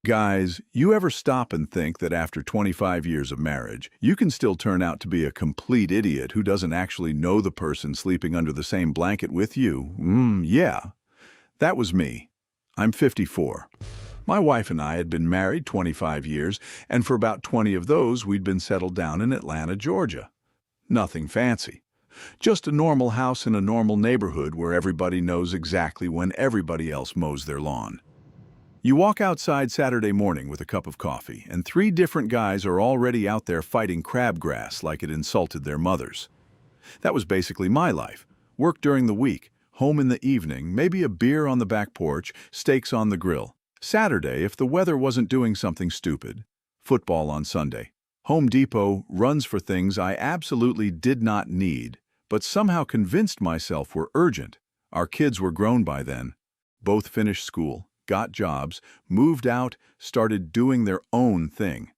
Guys, you ever stop and think that after 25 years of marriage, you can still turn out to be a complete idiot who doesn't actually know the person sleeping under the same blanket with you? Yeah. That was me. I'm 54. My wife and I had been married 25 years, and for about 20 of those, we'd been settled down in Atlanta, Georgia. Nothing fancy. Just a normal house in a normal neighborhood where everybody knows exactly when everybody else mows their lawn. You walk outside Saturday morning with a cup of coffee, and three different guys are already out there fighting crabgrass like it insulted their mothers. That was basically my life. Work during the week, home in the evening, maybe a beer on the back porch, steaks on the grill. Saturday, if the weather wasn't doing something stupid. Football on Sunday. Home Depot runs for things I absolutely did not need, but somehow convinced myself were urgent. Our kids were grown by then. Both finished school, got jobs, moved out, started doing their own thing.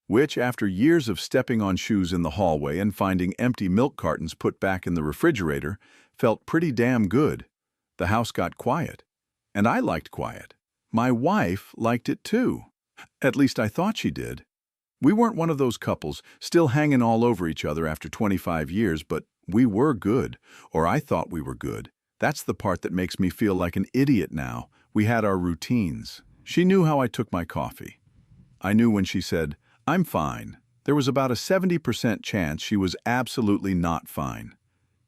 Which, after years of stepping on shoes in the hallway and finding empty milk cartons put back in the refrigerator, felt pretty damn good. The house got quiet. And I liked quiet. My wife liked it too. At least I thought she did. We weren't one of those couples still hanging all over each other after 25 years, but we were good, or I thought we were good. That's the part that makes me feel like an idiot now. We had our routines. She knew how I took my coffee. I knew when she said, "I'm fine." There was about a 70% chance she was absolutely not fine.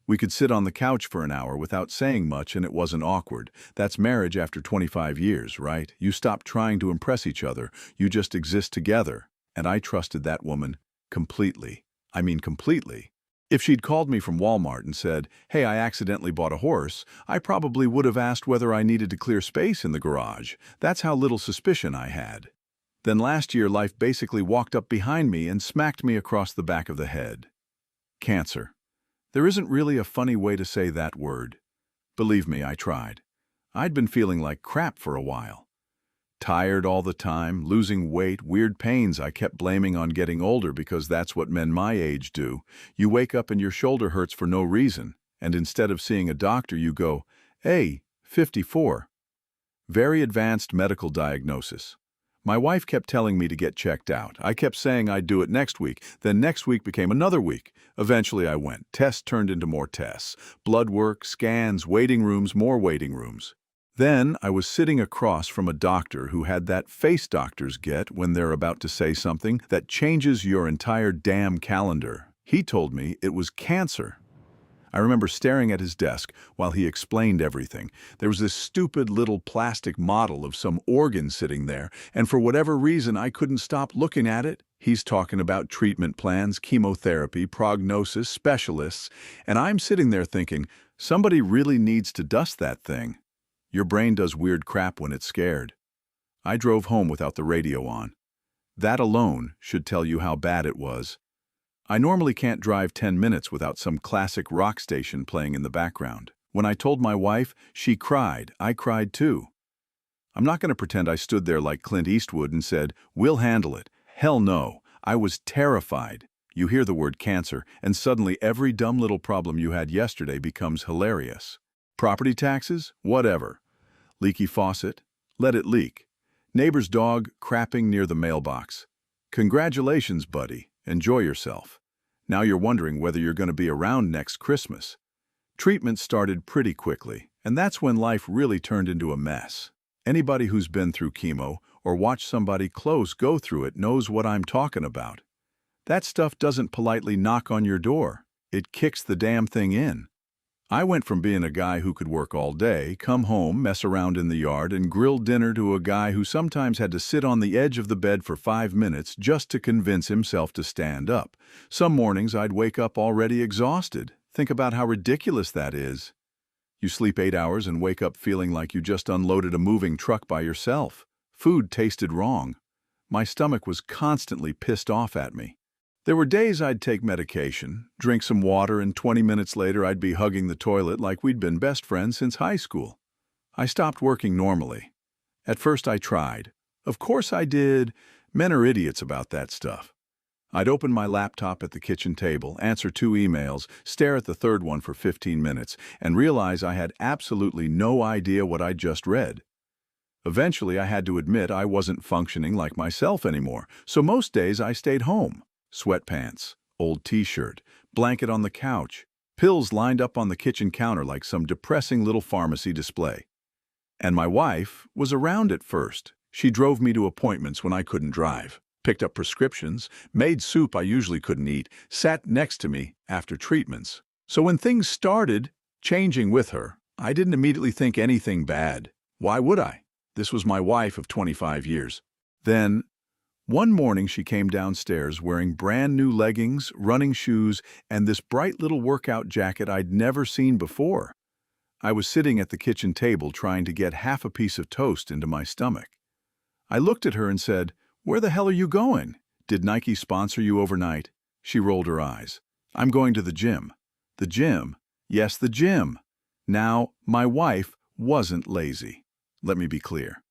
We could sit on the couch for an hour without saying much and it wasn't awkward. That's marriage after 25 years, right? You stop trying to impress each other. You just exist together. And I trusted that woman completely. I mean completely. If she'd called me from Walmart and said, "Hey, I accidentally bought a horse," I probably would have asked whether I needed to clear space in the garage. That's how little suspicion I had. Then last year, life basically walked up behind me and smacked me across the back of the head. Cancer. There isn't really a funny way to say that word. Believe me, I tried. I'd been feeling like crap for a while. Tired all the time, losing weight, weird pains I kept blaming on getting older because that's what men my age do. You wake up and your shoulder hurts for no reason, and instead of seeing a doctor you go, "Hey, 54. Very advanced medical diagnosis. My wife kept telling me to get checked out. I kept saying I'd do it next week, then next week became another week. Eventually I went. Tests turned into more tests. Blood work, scans, waiting rooms, more waiting rooms. Then I was sitting across from a doctor who had that face doctors get when they're about to say something that changes your entire damn calendar. He told me it was cancer. I remember staring at his desk while he explained everything. There was this stupid little plastic model of some organ sitting there, and for whatever reason I couldn't stop looking at it. He's talking about treatment plans, chemotherapy, prognosis, specialists, and I'm sitting there thinking, somebody really needs to dust that thing. Your brain does weird crap when it's scared. I drove home without the radio on. That alone should tell you how bad it was. I normally can't drive 10 minutes without some classic rock station playing in the background. When I told my wife, she cried. I cried too. I'm not going to pretend I stood there like Clint Eastwood and said, "We'll handle it." Hell no. I was terrified. You hear the word cancer, and suddenly every dumb little problem you had yesterday becomes hilarious. Property taxes? Whatever. Leaky faucet? Let it leak. Neighbor's dog crapping near the mailbox. Congratulations, buddy. Enjoy yourself. Now you're wondering whether you're going to be around next Christmas. Treatment started pretty quickly, and that's when life really turned into a mess. Anybody who's been through chemo or watched somebody close go through it knows what I'm talking about. That stuff doesn't politely knock on your door. It kicks the damn thing in. I went from being a guy who could work all day, come home, mess around in the yard, and grill dinner to a guy who sometimes had to sit on the edge of the bed for 5 minutes just to convince himself to stand up. Some mornings I'd wake up already exhausted. Think about how ridiculous that is. You sleep 8 hours and wake up feeling like you just unloaded a moving truck by yourself. Food tasted wrong. My stomach was constantly pissed off at me. There were days I'd take medication, drink some water, and 20 minutes later I'd be hugging the toilet like we'd been best friends since high school. I stopped working normally. At first I tried. Of course I did. Men are idiots about that stuff. I'd open my laptop at the kitchen table, answer 2 emails, stare at the third one for 15 minutes, and realize I had absolutely no idea what I'd just read. Eventually, I had to admit I wasn't functioning like myself anymore, so most days I stayed home. Sweatpants, old t-shirt, blanket on the couch, pills lined up on the kitchen counter like some depressing little pharmacy display. And my wife was around at first. She drove me to appointments when I couldn't drive, picked up prescriptions, made soup I usually couldn't eat, sat next to me after treatments. So when things started changing with her, I didn't immediately think anything bad. Why would I? This was my wife of 25 years. Then, one morning she came downstairs wearing brand new leggings, running shoes, and this bright little workout jacket I'd never seen before. I was sitting at the kitchen table trying to get half a piece of toast into my stomach. I looked at her and said, "Where the hell are you going? Did Nike sponsor you overnight?" She rolled her eyes. "I'm going to the gym." The gym? Yes, the gym. Now, my wife wasn't lazy. Let me be clear.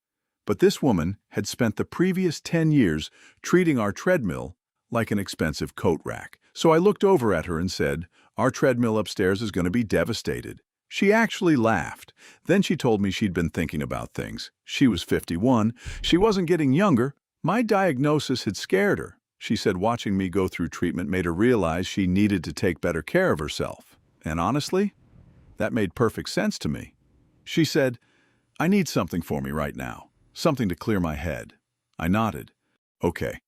But this woman had spent the previous 10 years treating our treadmill like an expensive coat rack. So I looked over at her and said, "Our treadmill upstairs is going to be devastated." She actually laughed. Then she told me she'd been thinking about things. She was 51. She wasn't getting younger. My diagnosis had scared her. She said watching me go through treatment made her realize she needed to take better care of herself. And honestly, that made perfect sense to me. She said, "I need something for me right now. Something to clear my head." I nodded. "Okay,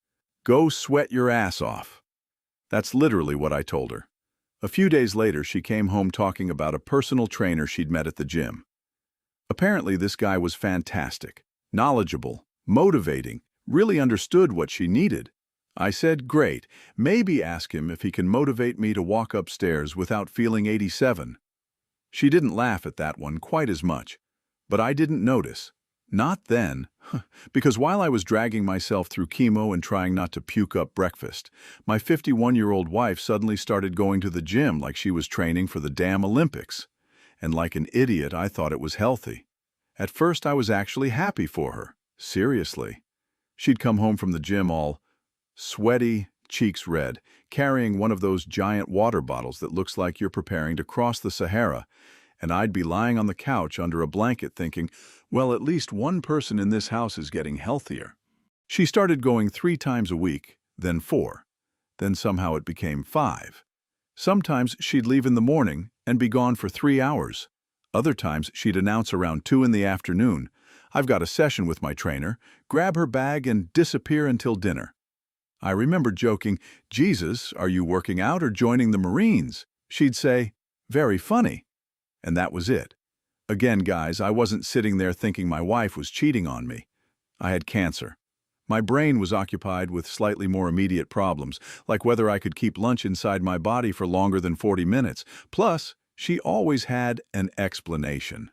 go sweat your ass off." That's literally what I told her. A few days later, she came home talking about a personal trainer she'd met at the gym. Apparently, this guy was fantastic, knowledgeable, motivating, really understood what she needed. I said, "Great, maybe ask him if he can motivate me to walk upstairs without feeling 87. She didn't laugh at that one quite as much, but I didn't notice. Not then, because while I was dragging myself through chemo and trying not to puke up breakfast, my 51-year-old wife suddenly started going to the gym like she was training for the damn Olympics. And like an idiot, I thought it was healthy. At first, I was actually happy for her. Seriously. She'd come home from the gym all sweaty, cheeks red, carrying one of those giant water bottles that looks like you're preparing to cross the Sahara, and I'd be lying on the couch under a blanket thinking, well, at least one person in this house is getting healthier. She started going 3 times a week, then 4. Then somehow it became 5. Sometimes she'd leave in the morning and be gone for 3 hours. Other times she'd announce around 2 in the afternoon, "I've got a session with my trainer," grab her bag and disappear until dinner. I remember joking, "Jesus, are you working out or joining the Marines?" She'd say, "Very funny." And that was it. Again, guys, I wasn't sitting there thinking my wife was cheating on me. I had cancer. My brain was occupied with slightly more immediate problems, like whether I could keep lunch inside my body for longer than 40 minutes. Plus, she always had an explanation.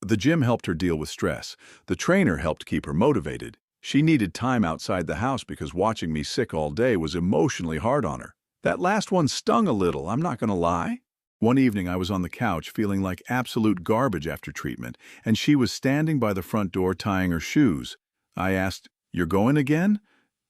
The gym helped her deal with stress. The trainer helped keep her motivated. She needed time outside the house because watching me sick all day was emotionally hard on her. That last one stung a little, I'm not going to lie. One evening I was on the couch feeling like absolute garbage after treatment, and she was standing by the front door tying her shoes. I asked, "You're going again?"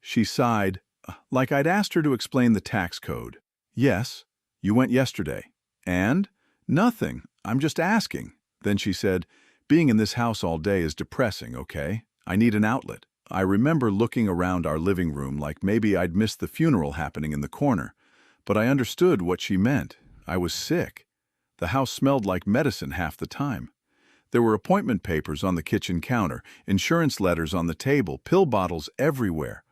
She sighed, like I'd asked her to explain the tax code. "Yes. You went yesterday." "And?" "Nothing. I'm just asking." Then she said, "Being in this house all day is depressing, okay? I need an outlet." I remember looking around our living room like maybe I'd missed the funeral happening in the corner. But I understood what she meant. I was sick. The house smelled like medicine half the time. There were appointment papers on the kitchen counter, insurance letters on the table, pill bottles everywhere.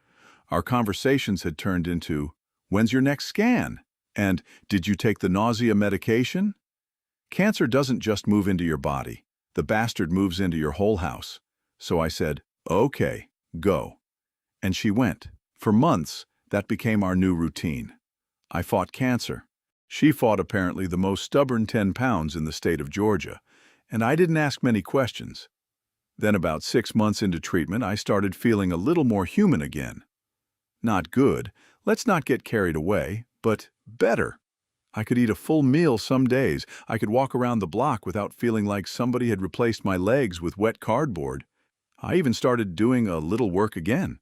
Our conversations had turned into, "When's your next scan?" And "Did you take the nausea medication?" Cancer doesn't just move into your body. The bastard moves into your whole house. So I said, "Okay, go." And she went. For months, that became our new routine. I fought cancer. She fought apparently the most stubborn 10 pounds in the state of Georgia, and I didn't ask many questions. Then about 6 months into treatment, I started feeling a little more human again. Not good, let's not get carried away, but better. I could eat a full meal some days. I could walk around the block without feeling like somebody had replaced my legs with wet cardboard. I even started doing a little work again.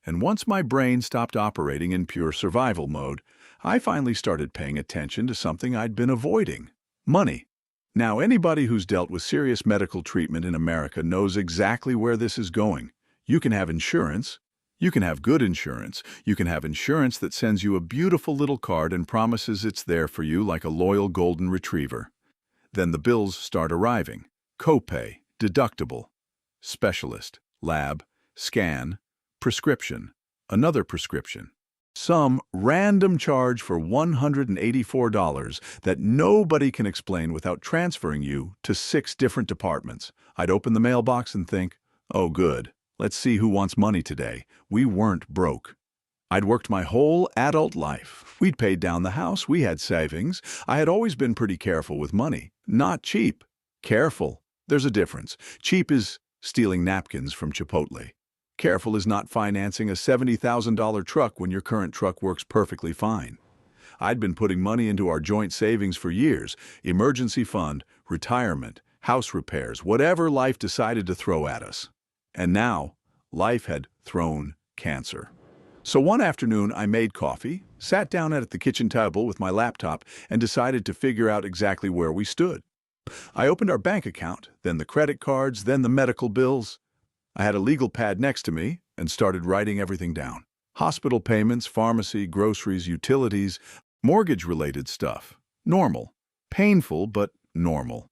And once my brain stopped operating in pure survival mode, I finally started paying attention to something I'd been avoiding: money. Now, anybody who's dealt with serious medical treatment in America knows exactly where this is going. You can have insurance. You can have good insurance. You can have insurance that sends you a beautiful little card and promises it's there for you like a loyal golden retriever. Then the bills start arriving. Copay, deductible, specialist, lab, scan, prescription, another prescription. Some random charge for $184 that nobody can explain without transferring you to 6 different departments. I'd open the mailbox and think, oh good, let's see who wants money today. We weren't broke. I'd worked my whole adult life. We'd paid down the house, we had savings. I had always been pretty careful with money. Not cheap. Careful. There's a difference. Cheap is stealing napkins from Chipotle. Careful is not financing a $70,000 truck when your current truck works perfectly fine. I'd been putting money into our joint savings for years, emergency fund, retirement, house repairs, whatever life decided to throw at us. And now, life had thrown cancer. So one afternoon, I made coffee, sat down at the kitchen table with my laptop, and decided to figure out exactly where we stood. I opened our bank account, then the credit cards, then the medical bills. I had a legal pad next to me and started writing everything down. Hospital payments, pharmacy, groceries, utilities, mortgage-related stuff. Normal. Painful, but normal.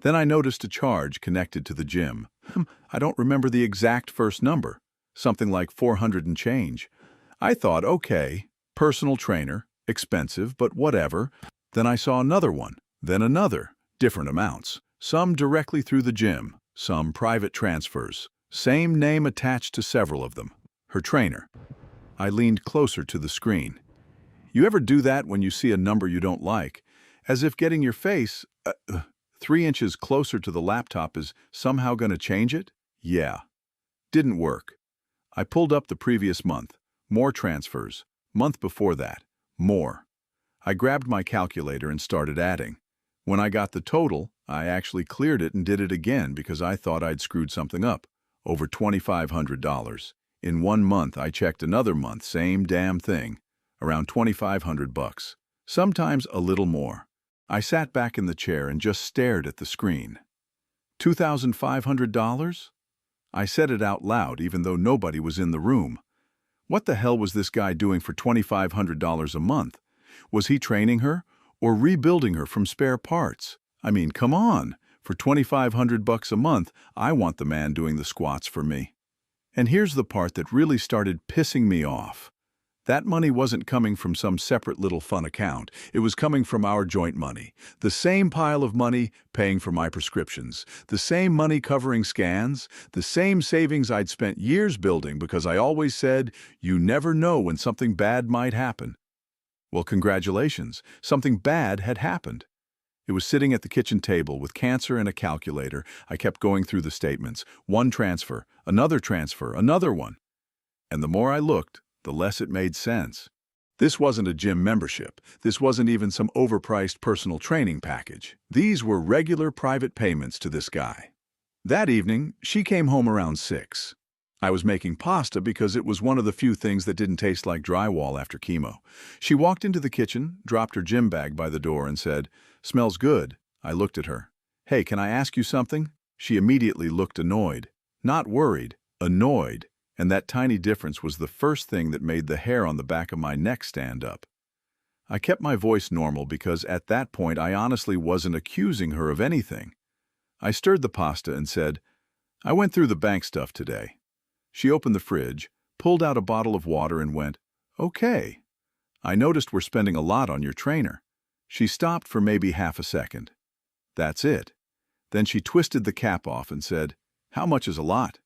Then I noticed a charge connected to the gym. I don't remember the exact first number. Something like 400 and change. I thought, okay, personal trainer, expensive, but whatever. Then I saw another one, then another, different amounts. Some directly through the gym, some private transfers. Same name attached to several of them. Her trainer. I leaned closer to the screen. You ever do that when you see a number you don't like? As if getting your face 3 inches closer to the laptop is somehow going to change it? Yeah. Didn't work. I pulled up the previous month. More transfers. Month before that. More. I grabbed my calculator and started adding. When I got the total, I actually cleared it and did it again because I thought I'd screwed something up. Over $2,500. In 1 month, I checked another month, same damn thing. Around $2,500. Sometimes a little more. I sat back in the chair and just stared at the screen. $2,500? I said it out loud even though nobody was in the room. What the hell was this guy doing for $2,500 a month? Was he training her or rebuilding her from spare parts? I mean, come on. For $2,500 a month, I want the man doing the squats for me. And here's the part that really started pissing me off. That money wasn't coming from some separate little fun account. It was coming from our joint money. The same pile of money paying for my prescriptions. The same money covering scans. The same savings I'd spent years building because I always said, you never know when something bad might happen. Well, congratulations. Something bad had happened. It was sitting at the kitchen table with cancer and a calculator. I kept going through the statements. One transfer, another one. And the more I looked, the less it made sense. This wasn't a gym membership. This wasn't even some overpriced personal training package. These were regular private payments to this guy. That evening, she came home around 6. I was making pasta because it was one of the few things that didn't taste like drywall after chemo. She walked into the kitchen, dropped her gym bag by the door and said, "Smells good." I looked at her. "Hey, can I ask you something?" She immediately looked annoyed. Not worried, annoyed. And that tiny difference was the first thing that made the hair on the back of my neck stand up. I kept my voice normal because at that point I honestly wasn't accusing her of anything. I stirred the pasta and said, "I went through the bank stuff today." She opened the fridge, pulled out a bottle of water and went, "Okay. I noticed we're spending a lot on your trainer." She stopped for maybe half a second. "That's it." Then she twisted the cap off and said, "How much is a lot?"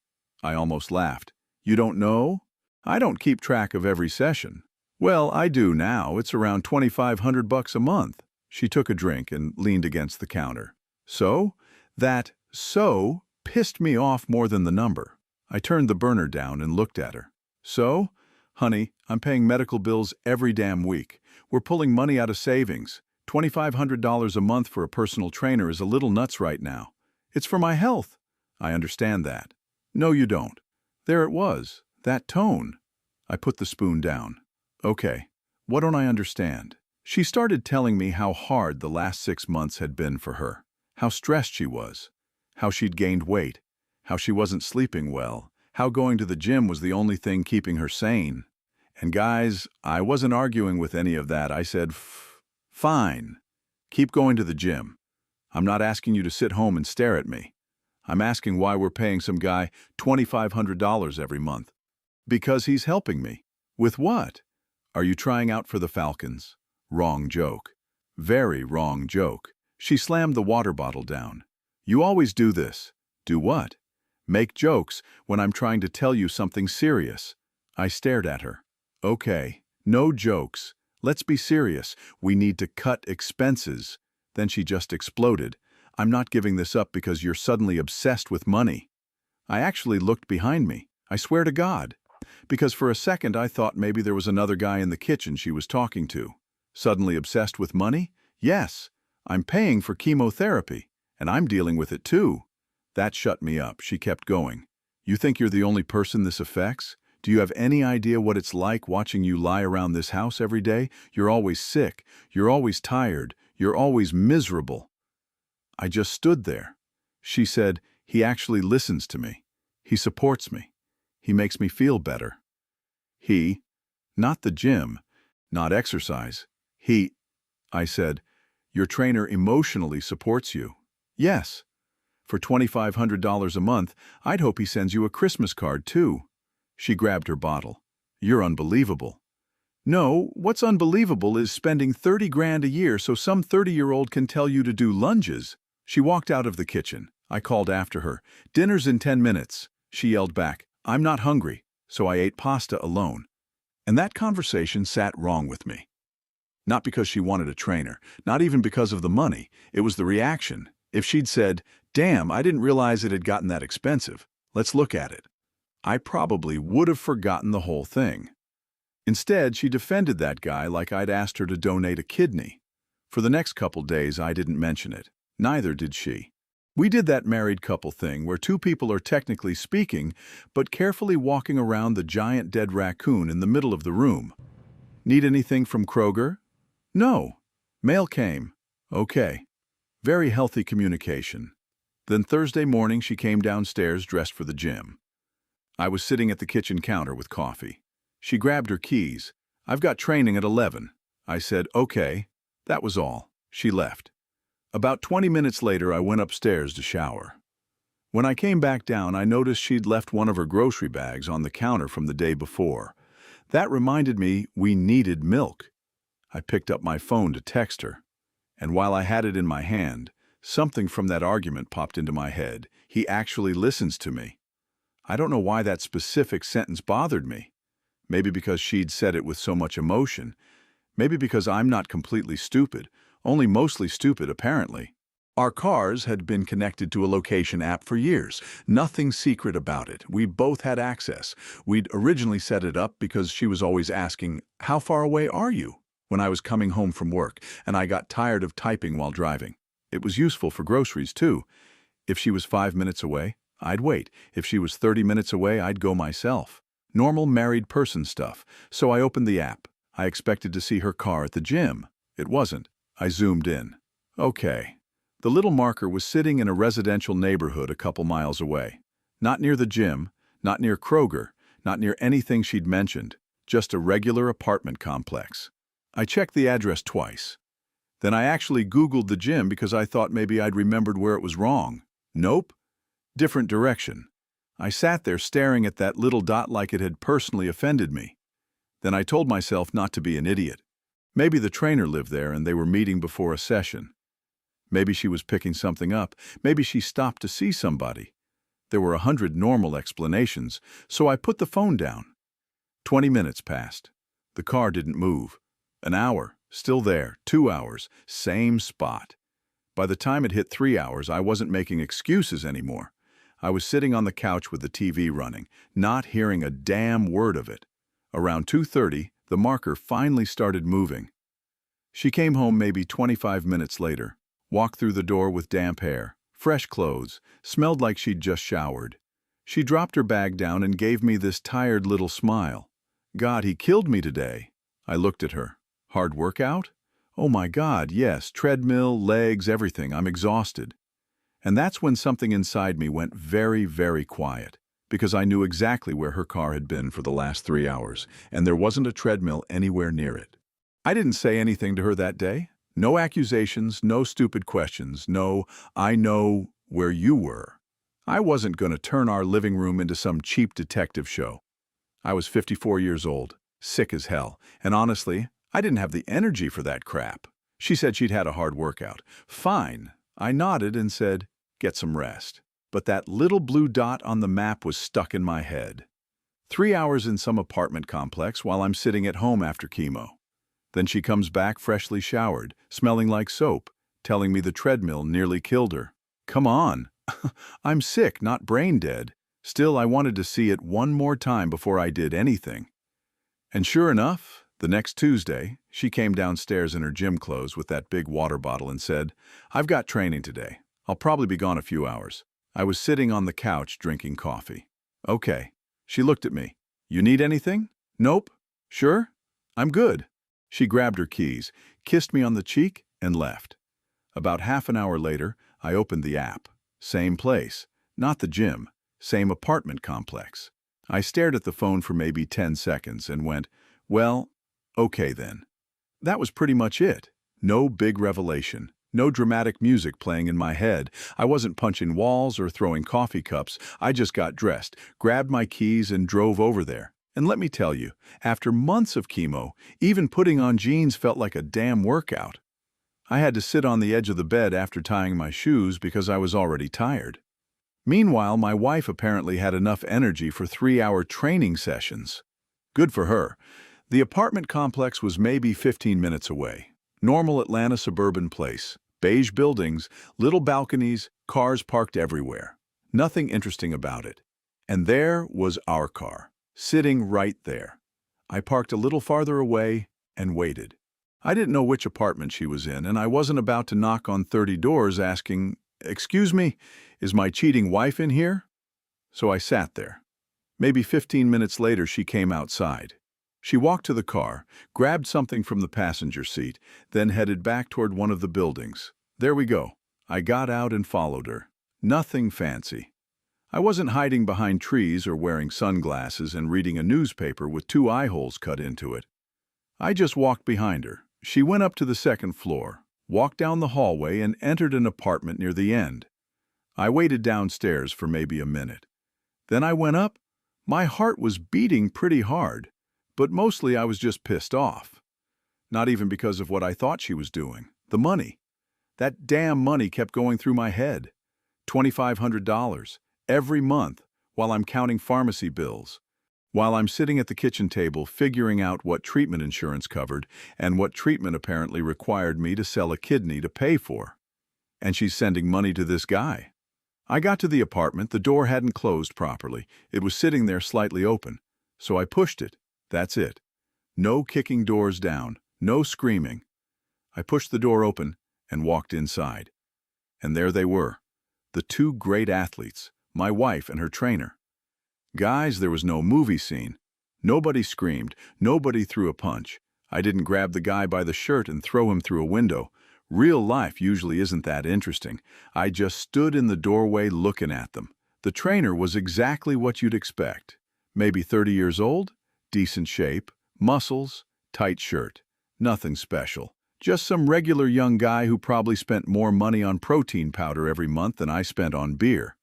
I almost laughed. "You don't know? I don't keep track of every session." "Well, I do now. It's around $2,500 a month." She took a drink and leaned against the counter. That so pissed me off more than the number. I turned the burner down and looked at her. "So? Honey, I'm paying medical bills every damn week. We're pulling money out of savings. $2,500 a month for a personal trainer is a little nuts right now. It's for my health." "I understand that." "No, you don't." There it was, that tone. I put the spoon down. "Okay, what don't I understand?" She started telling me how hard the last 6 months had been for her. How stressed she was, how she'd gained weight, how she wasn't sleeping well, how going to the gym was the only thing keeping her sane. And guys, I wasn't arguing with any of that. I said, fine, keep going to the gym. I'm not asking you to sit home and stare at me. I'm asking why we're paying some guy $2,500 every month. Because he's helping me. With what? Are you trying out for the Falcons? Wrong joke. Very wrong joke. She slammed the water bottle down. You always do this. Do what? Make jokes when I'm trying to tell you something serious. I stared at her. Okay, no jokes. Let's be serious. We need to cut expenses. Then she just exploded. I'm not giving this up because you're suddenly obsessed with money. I actually looked behind me. I swear to God. Because for a second I thought maybe there was another guy in the kitchen she was talking to. Suddenly obsessed with money? Yes. I'm paying for chemotherapy, and I'm dealing with it too. That shut me up. She kept going. You think you're the only person this affects? Do you have any idea what it's like watching you lie around this house every day? You're always sick. You're always tired. You're always miserable. I just stood there. She said, he actually listens to me. He supports me. He makes me feel better. He, not the gym, not exercise. I said, your trainer emotionally supports you. Yes. For $2,500 a month, I'd hope he sends you a Christmas card too. She grabbed her bottle. You're unbelievable. No, what's unbelievable is spending 30 grand a year so some 30-year-old can tell you to do lunges. She walked out of the kitchen. I called after her. Dinner's in 10 minutes. She yelled back, I'm not hungry, so I ate pasta alone. And that conversation sat wrong with me. Not because she wanted a trainer, not even because of the money. It was the reaction. If she'd said, damn, I didn't realize it had gotten that expensive. Let's look at it. I probably would have forgotten the whole thing. Instead, she defended that guy like I'd asked her to donate a kidney. For the next couple days, I didn't mention it. Neither did she. We did that married couple thing where two people are technically speaking, but carefully walking around the giant dead raccoon in the middle of the room. Need anything from Kroger? No. Mail came. Okay. Very healthy communication. Then Thursday morning, she came downstairs dressed for the gym. I was sitting at the kitchen counter with coffee. She grabbed her keys. I've got training at 11. I said, okay. That was all. She left. About 20 minutes later, I went upstairs to shower. When I came back down, I noticed she'd left one of her grocery bags on the counter from the day before. That reminded me we needed milk. I picked up my phone to text her. And while I had it in my hand, something from that argument popped into my head. He actually listens to me. I don't know why that specific sentence bothered me. Maybe because she'd said it with so much emotion. Maybe because I'm not completely stupid, only mostly stupid apparently. Our cars had been connected to a location app for years. Nothing secret about it. We both had access. We'd originally set it up because she was always asking, how far away are you? When I was coming home from work, and I got tired of typing while driving. It was useful for groceries too. If she was 5 minutes away, I'd wait. If she was 30 minutes away, I'd go myself. Normal married person stuff. So I opened the app. I expected to see her car at the gym. It wasn't. I zoomed in. Okay. The little marker was sitting in a residential neighborhood a couple miles away. Not near the gym, not near Kroger, not near anything she'd mentioned. Just a regular apartment complex. I checked the address twice. Then I actually Googled the gym because I thought maybe I'd remembered where it was wrong. Nope. Different direction. I sat there staring at that little dot like it had personally offended me. Then I told myself not to be an idiot. Maybe the trainer lived there and they were meeting before a session. Maybe she was picking something up. Maybe she stopped to see somebody. There were 100 normal explanations, so I put the phone down. 20 minutes passed. The car didn't move. An hour, still there. 2 hours, same spot. By the time it hit 3 hours, I wasn't making excuses anymore. I was sitting on the couch with the TV running, not hearing a damn word of it. Around 2:30, the marker finally started moving. She came home maybe 25 minutes later, walked through the door with damp hair, fresh clothes, smelled like she'd just showered. She dropped her bag down and gave me this tired little smile. God, he killed me today. I looked at her. Hard workout? Oh my God, yes, treadmill, legs, everything. I'm exhausted. And that's when something inside me went very, very quiet, because I knew exactly where her car had been for the last 3 hours, and there wasn't a treadmill anywhere near it. I didn't say anything to her that day. No accusations, no stupid questions, no, I know where you were. I wasn't going to turn our living room into some cheap detective show. I was 54 years old, sick as hell, and honestly, I didn't have the energy for that crap. She said she'd had a hard workout. Fine. I nodded and said, get some rest. But that little blue dot on the map was stuck in my head. 3 hours in some apartment complex while I'm sitting at home after chemo. Then she comes back freshly showered, smelling like soap, telling me the treadmill nearly killed her. Come on. I'm sick, not brain dead. Still, I wanted to see it one more time before I did anything. And sure enough, the next Tuesday, she came downstairs in her gym clothes with that big water bottle and said, I've got training today. I'll probably be gone a few hours. I was sitting on the couch drinking coffee. Okay. She looked at me. You need anything? Nope. Sure? I'm good. She grabbed her keys, kissed me on the cheek, and left. About half an hour later, I opened the app. Same place. Not the gym. Same apartment complex. I stared at the phone for maybe 10 seconds and went, well, okay then. That was pretty much it. No big revelation. No dramatic music playing in my head. I wasn't punching walls or throwing coffee cups. I just got dressed, grabbed my keys, and drove over there. And let me tell you, after months of chemo, even putting on jeans felt like a damn workout. I had to sit on the edge of the bed after tying my shoes because I was already tired. Meanwhile, my wife apparently had enough energy for 3-hour training sessions. Good for her. The apartment complex was maybe 15 minutes away. Normal Atlanta suburban place. Beige buildings, little balconies, cars parked everywhere. Nothing interesting about it. And there was our car, sitting right there. I parked a little farther away and waited. I didn't know which apartment she was in, and I wasn't about to knock on 30 doors asking, "Excuse me, is my cheating wife in here?" So I sat there. Maybe 15 minutes later, she came outside. She walked to the car, grabbed something from the passenger seat, then headed back toward one of the buildings. There we go. I got out and followed her. Nothing fancy. I wasn't hiding behind trees or wearing sunglasses and reading a newspaper with 2 eye holes cut into it. I just walked behind her. She went up to the second floor, walked down the hallway, and entered an apartment near the end. I waited downstairs for maybe a minute. Then I went up. My heart was beating pretty hard, but mostly I was just pissed off. Not even because of what I thought she was doing. The money. That damn money kept going through my head. $2,500 every month while I'm counting pharmacy bills. While I'm sitting at the kitchen table figuring out what treatment insurance covered and what treatment apparently required me to sell a kidney to pay for. And she's sending money to this guy. I got to the apartment. The door hadn't closed properly. It was sitting there slightly open. So I pushed it. That's it. No kicking doors down. No screaming. I pushed the door open and walked inside. And there they were. The 2 great athletes, my wife and her trainer. Guys, there was no movie scene. Nobody screamed. Nobody threw a punch. I didn't grab the guy by the shirt and throw him through a window. Real life usually isn't that interesting. I just stood in the doorway looking at them. The trainer was exactly what you'd expect. Maybe 30 years old, decent shape, muscles, tight shirt. Nothing special. Just some regular young guy who probably spent more money on protein powder every month than I spent on beer.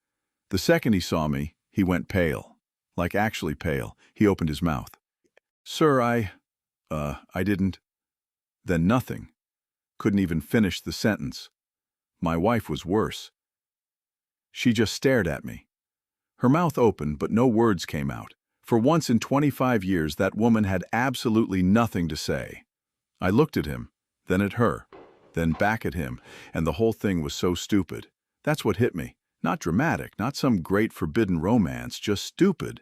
The second he saw me, he went pale. Like actually pale. He opened his mouth. "Sir, I didn't." Then nothing. Couldn't even finish the sentence. My wife was worse. She just stared at me. Her mouth opened, but no words came out. For once in 25 years, that woman had absolutely nothing to say. I looked at him, then at her, then back at him, and the whole thing was so stupid. That's what hit me. Not dramatic, not some great forbidden romance, just stupid.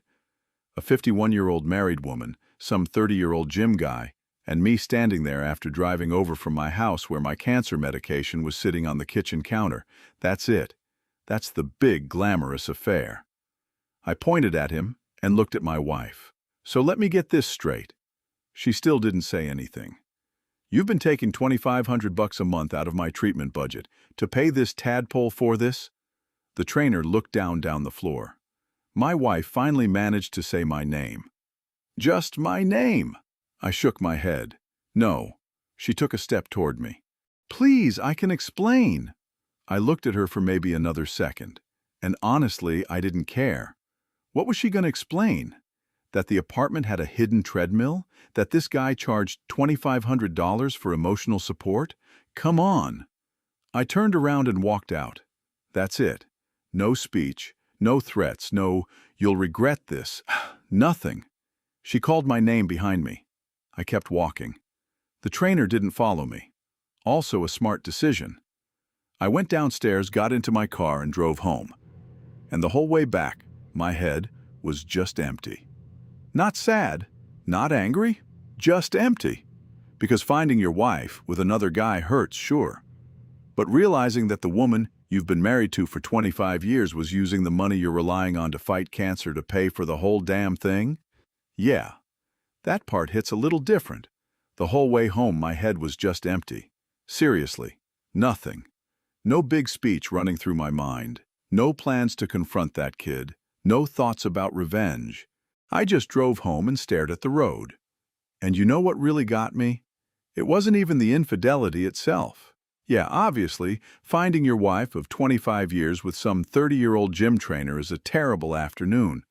A 51-year-old married woman, some 30-year-old gym guy, and me standing there after driving over from my house where my cancer medication was sitting on the kitchen counter. That's it. That's the big, glamorous affair. I pointed at him and looked at my wife. So let me get this straight. She still didn't say anything. You've been taking $2,500 a month out of my treatment budget to pay this tadpole for this? The trainer looked down the floor. My wife finally managed to say my name. Just my name. I shook my head. No. She took a step toward me. Please, I can explain. I looked at her for maybe another second, and honestly, I didn't care. What was she going to explain? That the apartment had a hidden treadmill? That this guy charged $2,500 for emotional support? Come on. I turned around and walked out. That's it. No speech, no threats, no, you'll regret this, nothing. She called my name behind me. I kept walking. The trainer didn't follow me. Also a smart decision. I went downstairs, got into my car, and drove home. And the whole way back, my head was just empty. Not sad, not angry, just empty. Because finding your wife with another guy hurts, sure. But realizing that the woman you've been married to for 25 years was using the money you're relying on to fight cancer to pay for the whole damn thing? Yeah, that part hits a little different. The whole way home, my head was just empty. Seriously, nothing. No big speech running through my mind. No plans to confront that kid. No thoughts about revenge. I just drove home and stared at the road. And you know what really got me? It wasn't even the infidelity itself. Yeah, obviously, finding your wife of 25 years with some 30-year-old gym trainer is a terrible afternoon.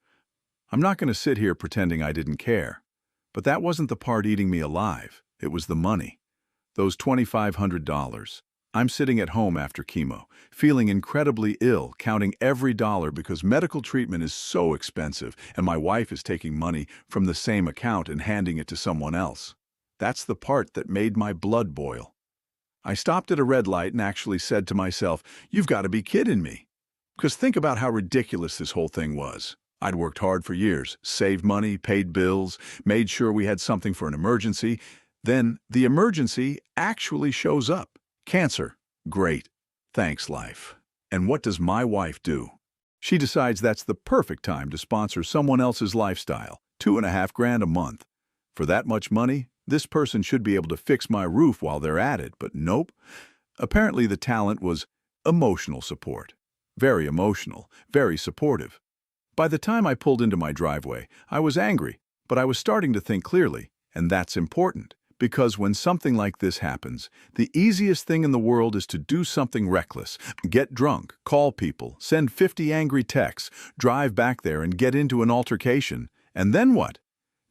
I'm not going to sit here pretending I didn't care. But that wasn't the part eating me alive. It was the money. Those $2,500. I'm sitting at home after chemo, feeling incredibly ill, counting every dollar because medical treatment is so expensive, and my wife is taking money from the same account and handing it to someone else. That's the part that made my blood boil. I stopped at a red light and actually said to myself, "You've got to be kidding me." Because think about how ridiculous this whole thing was. I'd worked hard for years, saved money, paid bills, made sure we had something for an emergency. Then the emergency actually shows up. Cancer. Great. Thanks, life. And what does my wife do? She decides that's the perfect time to sponsor someone else's lifestyle, $2,500 a month. For that much money, this person should be able to fix my roof while they're at it, but nope. Apparently the talent was emotional support. Very emotional, very supportive. By the time I pulled into my driveway, I was angry, but I was starting to think clearly, and that's important. Because when something like this happens, the easiest thing in the world is to do something reckless. Get drunk, call people, send 50 angry texts, drive back there and get into an altercation. And then what?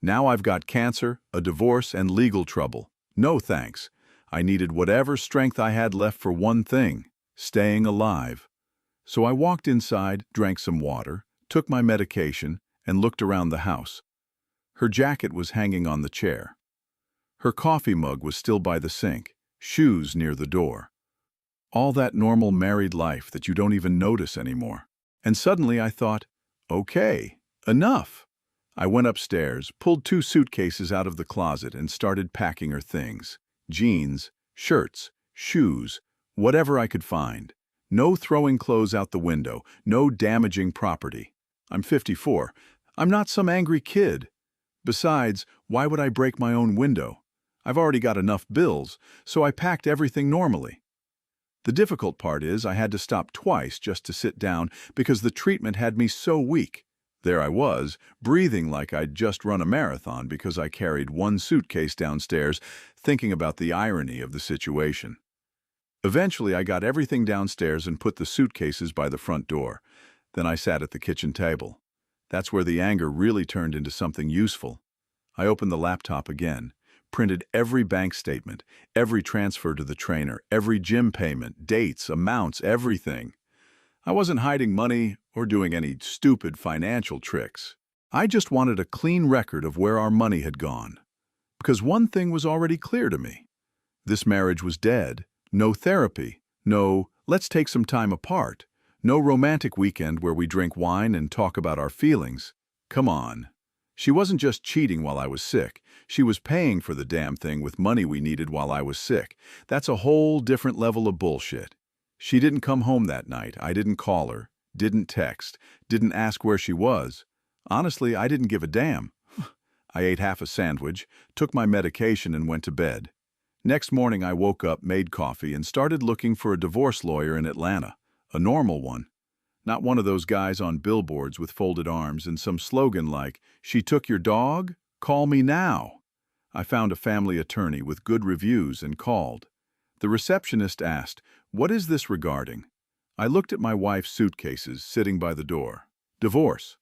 Now I've got cancer, a divorce, and legal trouble. No thanks. I needed whatever strength I had left for one thing, staying alive. So I walked inside, drank some water, took my medication, and looked around the house. Her jacket was hanging on the chair. Her coffee mug was still by the sink, shoes near the door. All that normal married life that you don't even notice anymore. And suddenly I thought, okay, enough. I went upstairs, pulled 2 suitcases out of the closet and started packing her things. Jeans, shirts, shoes, whatever I could find. No throwing clothes out the window, no damaging property. I'm 54. I'm not some angry kid. Besides, why would I break my own window? I've already got enough bills, so I packed everything normally. The difficult part is I had to stop twice just to sit down because the treatment had me so weak. There I was, breathing like I'd just run a marathon because I carried 1 suitcase downstairs, thinking about the irony of the situation. Eventually, I got everything downstairs and put the suitcases by the front door. Then I sat at the kitchen table. That's where the anger really turned into something useful. I opened the laptop again, printed every bank statement, every transfer to the trainer, every gym payment, dates, amounts, everything. I wasn't hiding money or doing any stupid financial tricks. I just wanted a clean record of where our money had gone. Because one thing was already clear to me. This marriage was dead. No therapy. No, let's take some time apart. No romantic weekend where we drink wine and talk about our feelings. Come on. She wasn't just cheating while I was sick. She was paying for the damn thing with money we needed while I was sick. That's a whole different level of bullshit. She didn't come home that night. I didn't call her, didn't text, didn't ask where she was. Honestly, I didn't give a damn. I ate half a sandwich, took my medication, and went to bed. Next morning, I woke up, made coffee, and started looking for a divorce lawyer in Atlanta. A normal one. Not one of those guys on billboards with folded arms and some slogan like, "She took your dog? Call me now." I found a family attorney with good reviews and called. The receptionist asked, "What is this regarding?" I looked at my wife's suitcases sitting by the door. "Divorce."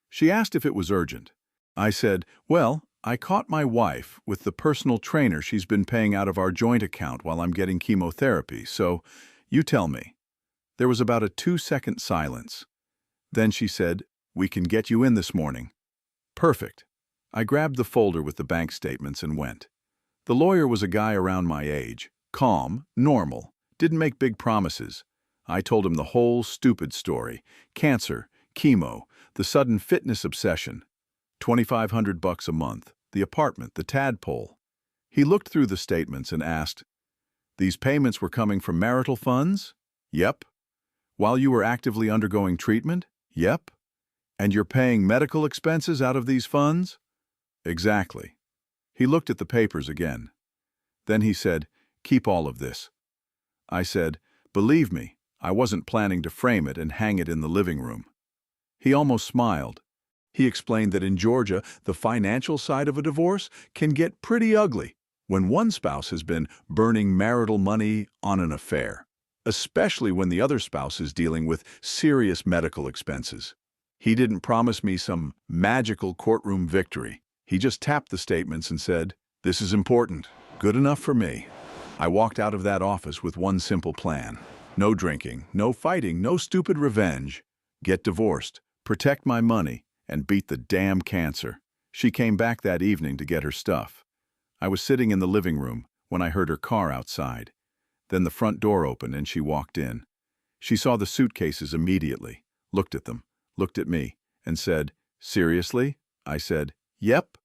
She asked if it was urgent. I said, "Well, I caught my wife with the personal trainer she's been paying out of our joint account while I'm getting chemotherapy, so you tell me." There was about a 2-second silence. Then she said, "We can get you in this morning." Perfect. I grabbed the folder with the bank statements and went. The lawyer was a guy around my age, calm, normal, didn't make big promises. I told him the whole stupid story: cancer, chemo, the sudden fitness obsession. $2,500 a month, the apartment, the tadpole. He looked through the statements and asked, "These payments were coming from marital funds?" "Yep." "While you were actively undergoing treatment?" "Yep." "And you're paying medical expenses out of these funds?" "Exactly." He looked at the papers again. Then he said, "Keep all of this." I said, "Believe me, I wasn't planning to frame it and hang it in the living room." He almost smiled. He explained that in Georgia, the financial side of a divorce can get pretty ugly when one spouse has been burning marital money on an affair, especially when the other spouse is dealing with serious medical expenses. He didn't promise me some magical courtroom victory. He just tapped the statements and said, "This is important. Good enough for me." I walked out of that office with one simple plan. No drinking, no fighting, no stupid revenge. Get divorced, protect my money, and beat the damn cancer. She came back that evening to get her stuff. I was sitting in the living room when I heard her car outside. Then the front door opened and she walked in. She saw the suitcases immediately, looked at them, looked at me, and said, "Seriously?" I said, "Yep."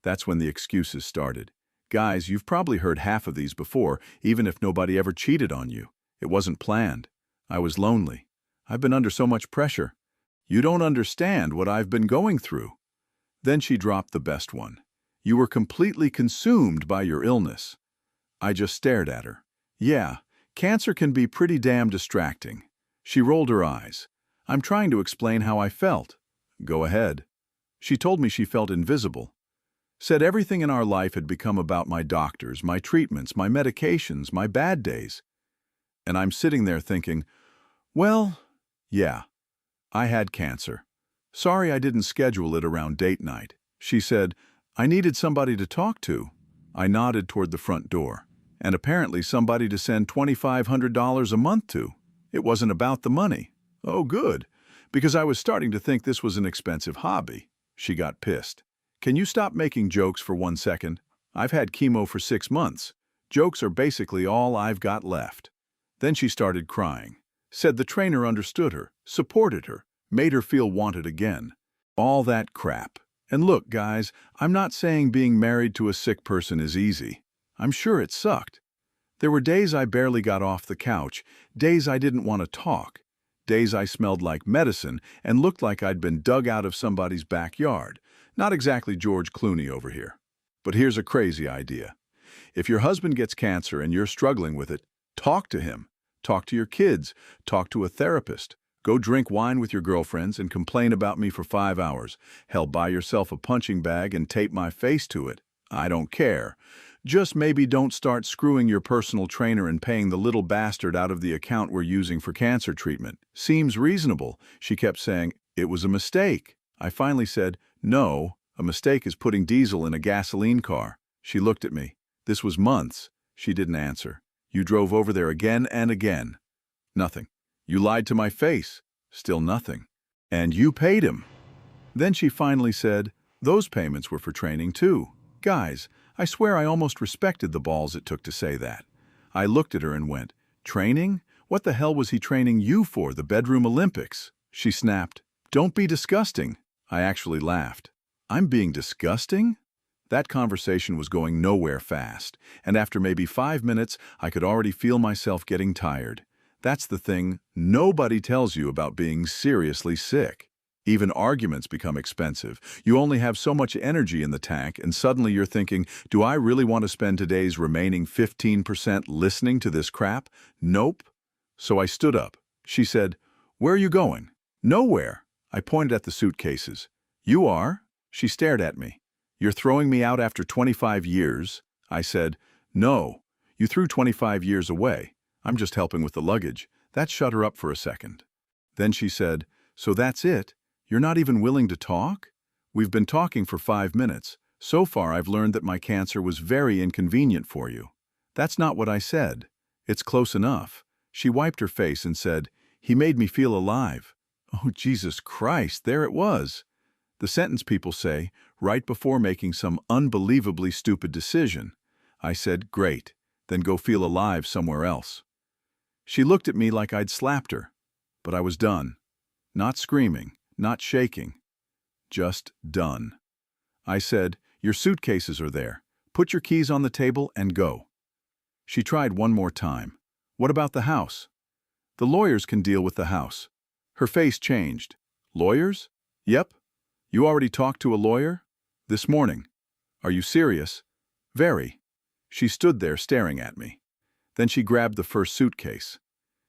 That's when the excuses started. Guys, you've probably heard half of these before, even if nobody ever cheated on you. It wasn't planned. I was lonely. I've been under so much pressure. You don't understand what I've been going through. Then she dropped the best one. You were completely consumed by your illness. I just stared at her. Yeah, cancer can be pretty damn distracting. She rolled her eyes. I'm trying to explain how I felt. Go ahead. She told me she felt invisible. Said everything in our life had become about my doctors, my treatments, my medications, my bad days. And I'm sitting there thinking, well, yeah, I had cancer. Sorry I didn't schedule it around date night. She said, I needed somebody to talk to. I nodded toward the front door. And apparently somebody to send $2,500 a month to. It wasn't about the money. Oh, good, because I was starting to think this was an expensive hobby. She got pissed. Can you stop making jokes for 1 second? I've had chemo for 6 months. Jokes are basically all I've got left. Then she started crying. Said the trainer understood her, supported her, made her feel wanted again. All that crap. And look, guys, I'm not saying being married to a sick person is easy. I'm sure it sucked. There were days I barely got off the couch, days I didn't want to talk, days I smelled like medicine and looked like I'd been dug out of somebody's backyard. Not exactly George Clooney over here. But here's a crazy idea. If your husband gets cancer and you're struggling with it, talk to him. Talk to your kids. Talk to a therapist. Go drink wine with your girlfriends and complain about me for 5 hours. Hell, buy yourself a punching bag and tape my face to it. I don't care. Just maybe don't start screwing your personal trainer and paying the little bastard out of the account we're using for cancer treatment. Seems reasonable. She kept saying, it was a mistake. I finally said, no, a mistake is putting diesel in a gasoline car. She looked at me. This was months. She didn't answer. You drove over there again and again. Nothing. You lied to my face. Still nothing. And you paid him. Then she finally said, those payments were for training too. Guys, I swear I almost respected the balls it took to say that. I looked at her and went, training? What the hell was he training you for, the bedroom Olympics? She snapped, don't be disgusting. I actually laughed. I'm being disgusting? That conversation was going nowhere fast, and after maybe 5 minutes, I could already feel myself getting tired. That's the thing nobody tells you about being seriously sick. Even arguments become expensive. You only have so much energy in the tank, and suddenly you're thinking, do I really want to spend today's remaining 15% listening to this crap? Nope. So I stood up. She said, where are you going? Nowhere. I pointed at the suitcases. You are? She stared at me. You're throwing me out after 25 years? I said, no. You threw 25 years away. I'm just helping with the luggage. That shut her up for a second. Then she said, so that's it? You're not even willing to talk? We've been talking for 5 minutes. So far, I've learned that my cancer was very inconvenient for you. That's not what I said. It's close enough. She wiped her face and said, he made me feel alive. Oh, Jesus Christ, there it was. The sentence people say, right before making some unbelievably stupid decision. I said, great, then go feel alive somewhere else. She looked at me like I'd slapped her, but I was done. Not screaming, not shaking, just done. I said, your suitcases are there. Put your keys on the table and go. She tried one more time. What about the house? The lawyers can deal with the house. Her face changed. Lawyers? Yep. You already talked to a lawyer? This morning. Are you serious? Very. She stood there staring at me. Then she grabbed the first suitcase.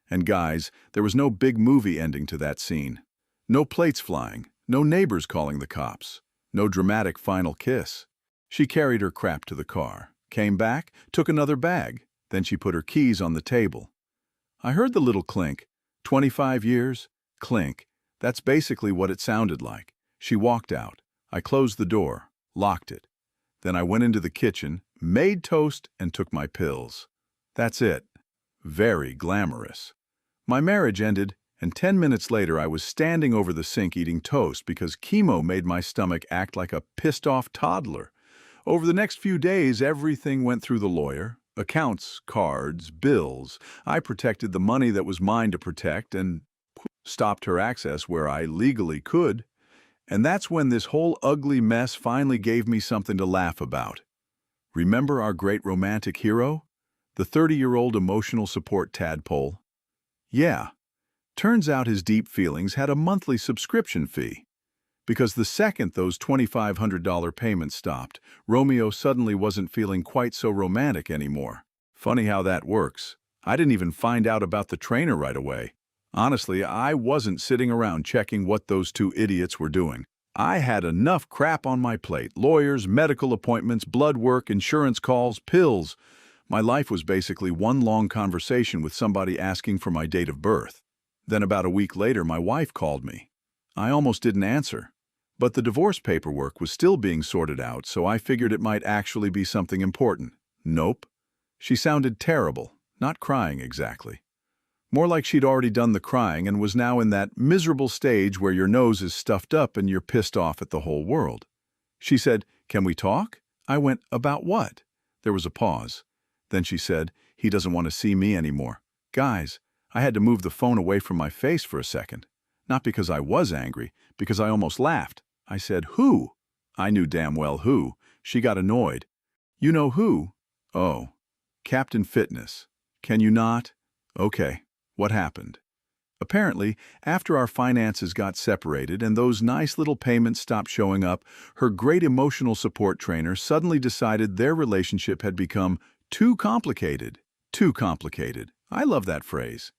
And guys, there was no big movie ending to that scene. No plates flying, no neighbors calling the cops, no dramatic final kiss. She carried her crap to the car, came back, took another bag, then she put her keys on the table. I heard the little clink. 25 years? Clink. That's basically what it sounded like. She walked out. I closed the door, locked it. Then I went into the kitchen, made toast, and took my pills. That's it. Very glamorous. My marriage ended, and 10 minutes later I was standing over the sink eating toast because chemo made my stomach act like a pissed-off toddler. Over the next few days, everything went through the lawyer. Accounts, cards, bills. I protected the money that was mine to protect and stopped her access where I legally could. And that's when this whole ugly mess finally gave me something to laugh about. Remember our great romantic hero? The 30-year-old emotional support tadpole? Yeah. Turns out his deep feelings had a monthly subscription fee. Because the second those $2,500 payments stopped, Romeo suddenly wasn't feeling quite so romantic anymore. Funny how that works. I didn't even find out about the trainer right away. Honestly, I wasn't sitting around checking what those two idiots were doing. I had enough crap on my plate: lawyers, medical appointments, blood work, insurance calls, pills. My life was basically one long conversation with somebody asking for my date of birth. Then about a week later, my wife called me. I almost didn't answer. But the divorce paperwork was still being sorted out, so I figured it might actually be something important. Nope. She sounded terrible, not crying exactly. More like she'd already done the crying and was now in that miserable stage where your nose is stuffed up and you're pissed off at the whole world. She said, "Can we talk?" I went, "About what?" There was a pause. Then she said, "He doesn't want to see me anymore." Guys, I had to move the phone away from my face for a second. Not because I was angry, because I almost laughed. I said, "Who?" I knew damn well who. She got annoyed. "You know who?" "Oh, Captain Fitness. Can you not?" "Okay, what happened?" Apparently, after our finances got separated and those nice little payments stopped showing up, her great emotional support trainer suddenly decided their relationship had become too complicated. Too complicated. I love that phrase.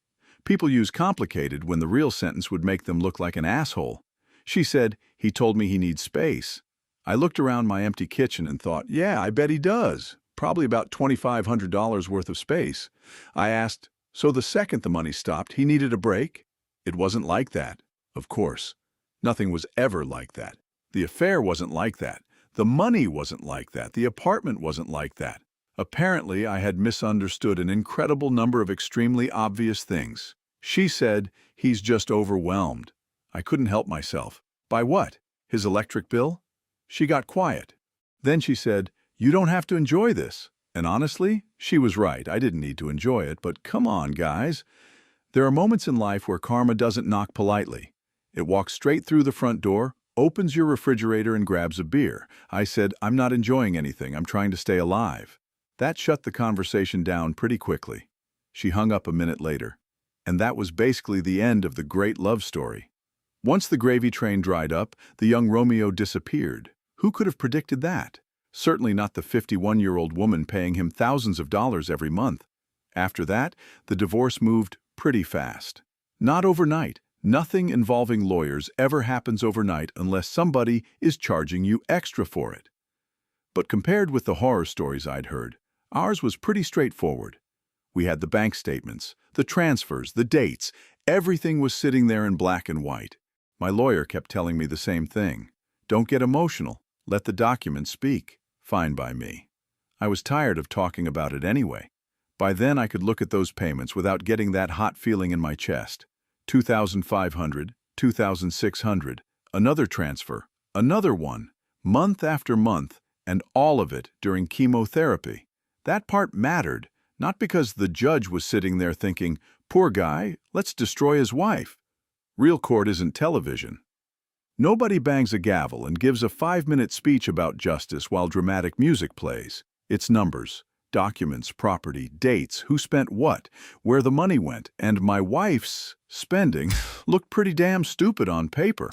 People use complicated when the real sentence would make them look like an asshole. She said, "He told me he needs space." I looked around my empty kitchen and thought, yeah, I bet he does. Probably about $2,500 worth of space. I asked, so the second the money stopped, he needed a break? It wasn't like that, of course. Nothing was ever like that. The affair wasn't like that. The money wasn't like that. The apartment wasn't like that. Apparently, I had misunderstood an incredible number of extremely obvious things. She said, he's just overwhelmed. I couldn't help myself. By what? His electric bill? She got quiet. Then she said, "You don't have to enjoy this." And honestly, she was right. I didn't need to enjoy it, but come on, guys. There are moments in life where karma doesn't knock politely. It walks straight through the front door, opens your refrigerator, and grabs a beer. I said, "I'm not enjoying anything. I'm trying to stay alive." That shut the conversation down pretty quickly. She hung up a minute later. And that was basically the end of the great love story. Once the gravy train dried up, the young Romeo disappeared. Who could have predicted that? Certainly not the 51-year-old woman paying him thousands of dollars every month. After that, the divorce moved pretty fast. Not overnight, Nothing involving lawyers ever happens overnight unless somebody is charging you extra for it. But compared with the horror stories I'd heard, ours was pretty straightforward. We had the bank statements, the transfers, the dates. Everything was sitting there in black and white. My lawyer kept telling me the same thing. Don't get emotional. Let the documents speak. Fine by me. I was tired of talking about it anyway. By then I could look at those payments without getting that hot feeling in my chest. 2,500, 2,600, another transfer, another one, month after month, and all of it during chemotherapy. That part mattered, not because the judge was sitting there thinking, poor guy, let's destroy his wife. Real court isn't television. Nobody bangs a gavel and gives a 5-minute speech about justice while dramatic music plays. It's numbers, documents, property, dates, who spent what, where the money went, and my wife's spending looked pretty damn stupid on paper.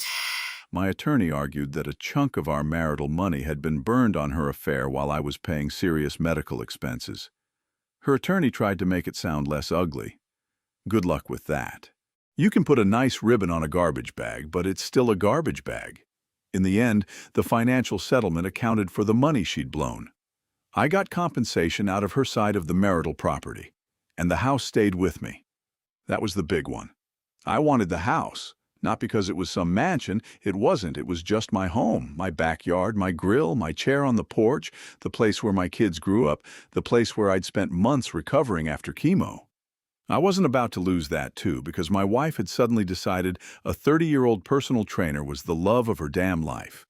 My attorney argued that a chunk of our marital money had been burned on her affair while I was paying serious medical expenses. Her attorney tried to make it sound less ugly. Good luck with that. You can put a nice ribbon on a garbage bag, but it's still a garbage bag. In the end, the financial settlement accounted for the money she'd blown. I got compensation out of her side of the marital property, and the house stayed with me. That was the big one. I wanted the house, not because it was some mansion. It wasn't. It was just my home, my backyard, my grill, my chair on the porch, the place where my kids grew up, the place where I'd spent months recovering after chemo. I wasn't about to lose that too, because my wife had suddenly decided a 30-year-old personal trainer was the love of her damn life.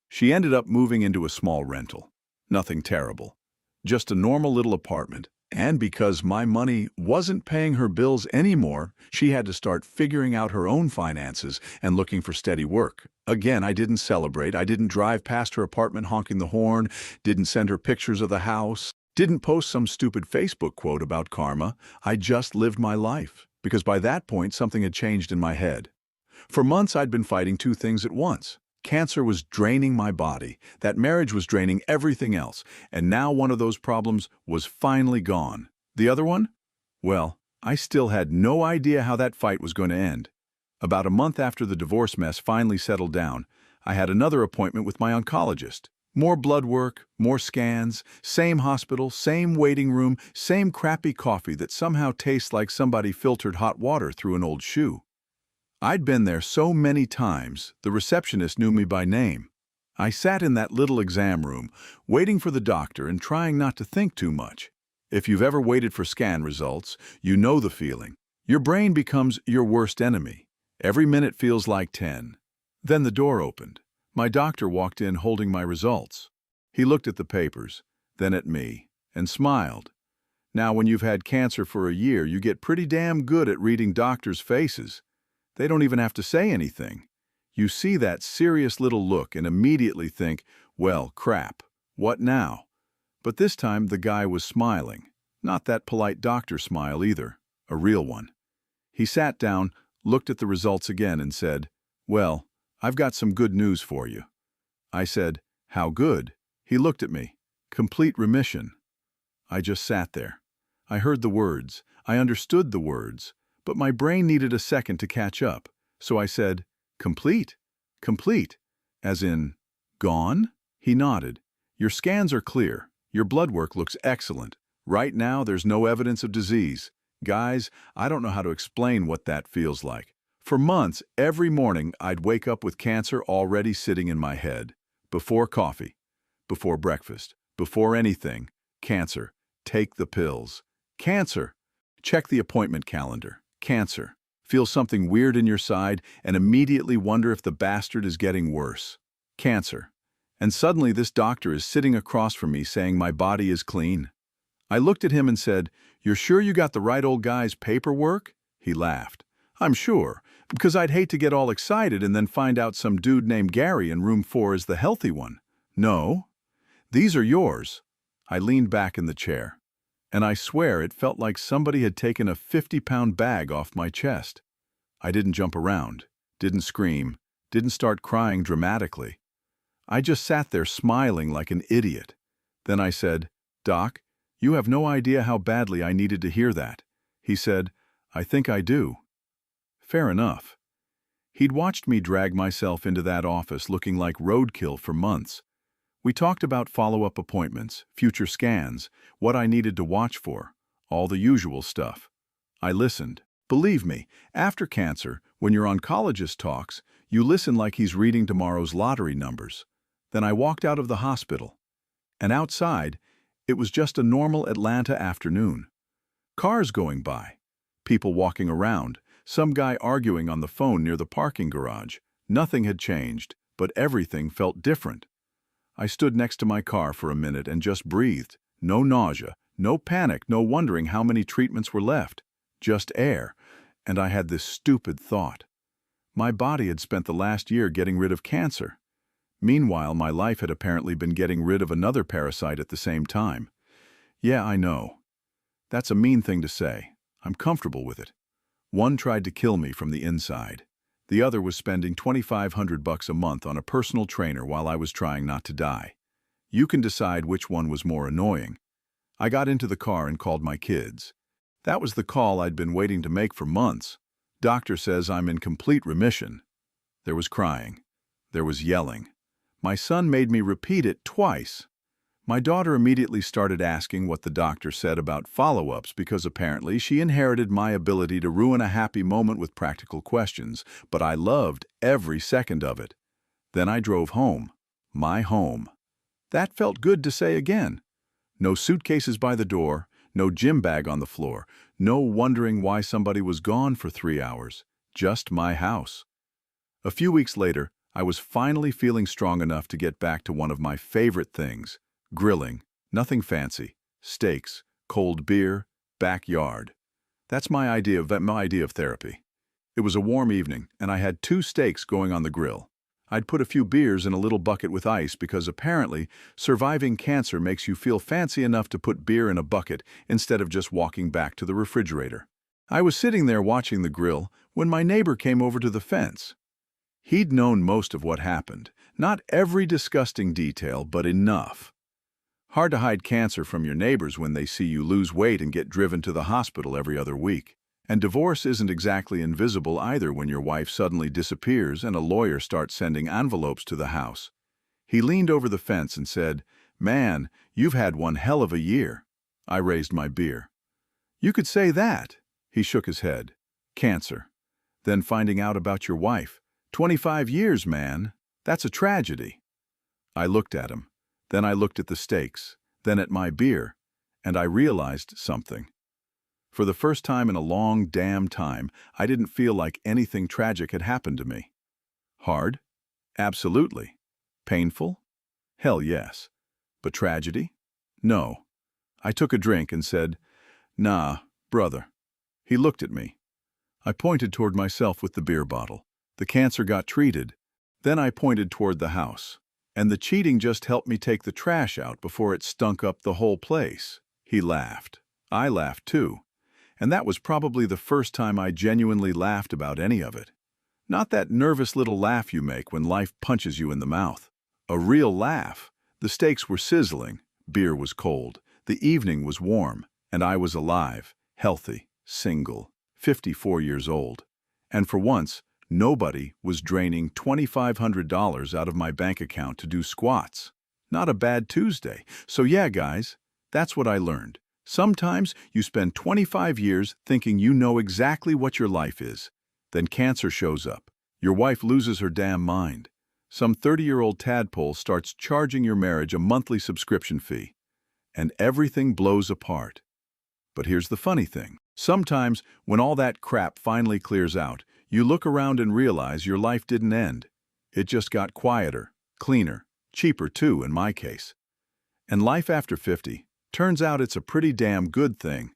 She ended up moving into a small rental. Nothing terrible. Just a normal little apartment. And because my money wasn't paying her bills anymore, she had to start figuring out her own finances and looking for steady work. Again, I didn't celebrate. I didn't drive past her apartment honking the horn, didn't send her pictures of the house, didn't post some stupid Facebook quote about karma. I just lived my life, because by that point something had changed in my head. For months I'd been fighting two things at once. Cancer was draining my body, that marriage was draining everything else, and now one of those problems was finally gone. The other one? Well, I still had no idea how that fight was going to end. About a month after the divorce mess finally settled down, I had another appointment with my oncologist. More blood work, more scans, same hospital, same waiting room, same crappy coffee that somehow tastes like somebody filtered hot water through an old shoe. I'd been there so many times, the receptionist knew me by name. I sat in that little exam room, waiting for the doctor and trying not to think too much. If you've ever waited for scan results, you know the feeling. Your brain becomes your worst enemy. Every minute feels like 10. Then the door opened. My doctor walked in holding my results. He looked at the papers, then at me, and smiled. Now, when you've had cancer for a year, you get pretty damn good at reading doctors' faces. They don't even have to say anything. You see that serious little look and immediately think, well, crap, what now? But this time the guy was smiling. Not that polite doctor smile either, a real one. He sat down, looked at the results again and said, well, I've got some good news for you. I said, how good? He looked at me. Complete remission. I just sat there. I heard the words. I understood the words. But my brain needed a second to catch up, so I said, complete? Complete? As in, gone? He nodded. Your scans are clear. Your blood work looks excellent. Right now, there's no evidence of disease. Guys, I don't know how to explain what that feels like. For months, every morning, I'd wake up with cancer already sitting in my head. Before coffee, before breakfast, before anything. Cancer. Take the pills. Cancer. Check the appointment calendar. Cancer. Feel something weird in your side and immediately wonder if the bastard is getting worse. Cancer. And suddenly this doctor is sitting across from me saying my body is clean. I looked at him and said, you're sure you got the right old guy's paperwork? He laughed. I'm sure, because I'd hate to get all excited and then find out some dude named Gary in room 4 is the healthy one. No. These are yours. I leaned back in the chair. And I swear it felt like somebody had taken a 50-pound bag off my chest. I didn't jump around, didn't scream, didn't start crying dramatically. I just sat there smiling like an idiot. Then I said, Doc, you have no idea how badly I needed to hear that. He said, I think I do. Fair enough. He'd watched me drag myself into that office looking like roadkill for months. We talked about follow-up appointments, future scans, what I needed to watch for, all the usual stuff. I listened. Believe me, after cancer, when your oncologist talks, you listen like he's reading tomorrow's lottery numbers. Then I walked out of the hospital. And outside, it was just a normal Atlanta afternoon. Cars going by, people walking around, some guy arguing on the phone near the parking garage. Nothing had changed, but everything felt different. I stood next to my car for a minute and just breathed. No nausea, no panic, no wondering how many treatments were left. Just air. And I had this stupid thought. My body had spent the last year getting rid of cancer. Meanwhile, my life had apparently been getting rid of another parasite at the same time. Yeah, I know. That's a mean thing to say. I'm comfortable with it. One tried to kill me from the inside. The other was spending $2,500 a month on a personal trainer while I was trying not to die. You can decide which one was more annoying. I got into the car and called my kids. That was the call I'd been waiting to make for months. Doctor says I'm in complete remission. There was crying. There was yelling. My son made me repeat it twice. My daughter immediately started asking what the doctor said about follow-ups because apparently she inherited my ability to ruin a happy moment with practical questions, but I loved every second of it. Then I drove home. My home. That felt good to say again. No suitcases by the door, no gym bag on the floor, no wondering why somebody was gone for 3 hours. Just my house. A few weeks later, I was finally feeling strong enough to get back to one of my favorite things. Grilling. Nothing fancy. Steaks, cold beer, backyard. That's my idea of therapy. It was a warm evening, and I had 2 steaks going on the grill. I'd put a few beers in a little bucket with ice because apparently surviving cancer makes you feel fancy enough to put beer in a bucket instead of just walking back to the refrigerator. I was sitting there watching the grill when my neighbor came over to the fence. He'd known most of what happened, not every disgusting detail, but enough. Hard to hide cancer from your neighbors when they see you lose weight and get driven to the hospital every other week. And divorce isn't exactly invisible either when your wife suddenly disappears and a lawyer starts sending envelopes to the house. He leaned over the fence and said, "Man, you've had one hell of a year." I raised my beer. "You could say that." He shook his head. "Cancer. Then finding out about your wife. 25 years, man. That's a tragedy." I looked at him. Then I looked at the steaks, then at my beer, and I realized something. For the first time in a long damn time, I didn't feel like anything tragic had happened to me. Hard? Absolutely. Painful? Hell yes. But tragedy? No. I took a drink and said, "Nah, brother." He looked at me. I pointed toward myself with the beer bottle. The cancer got treated. Then I pointed toward the house. And the cheating just helped me take the trash out before it stunk up the whole place. He laughed. I laughed too. And that was probably the first time I genuinely laughed about any of it. Not that nervous little laugh you make when life punches you in the mouth. A real laugh. The steaks were sizzling, beer was cold, the evening was warm, and I was alive, healthy, single, 54 years old. And for once, nobody was draining $2,500 out of my bank account to do squats. Not a bad Tuesday. So yeah, guys, that's what I learned. Sometimes you spend 25 years thinking you know exactly what your life is. Then cancer shows up. Your wife loses her damn mind. Some 30-year-old tadpole starts charging your marriage a monthly subscription fee. And everything blows apart. But here's the funny thing. Sometimes, when all that crap finally clears out, you look around and realize your life didn't end. It just got quieter, cleaner, cheaper too in my case. And life after 50, turns out it's a pretty damn good thing.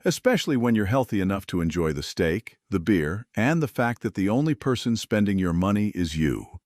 Especially when you're healthy enough to enjoy the steak, the beer, and the fact that the only person spending your money is you.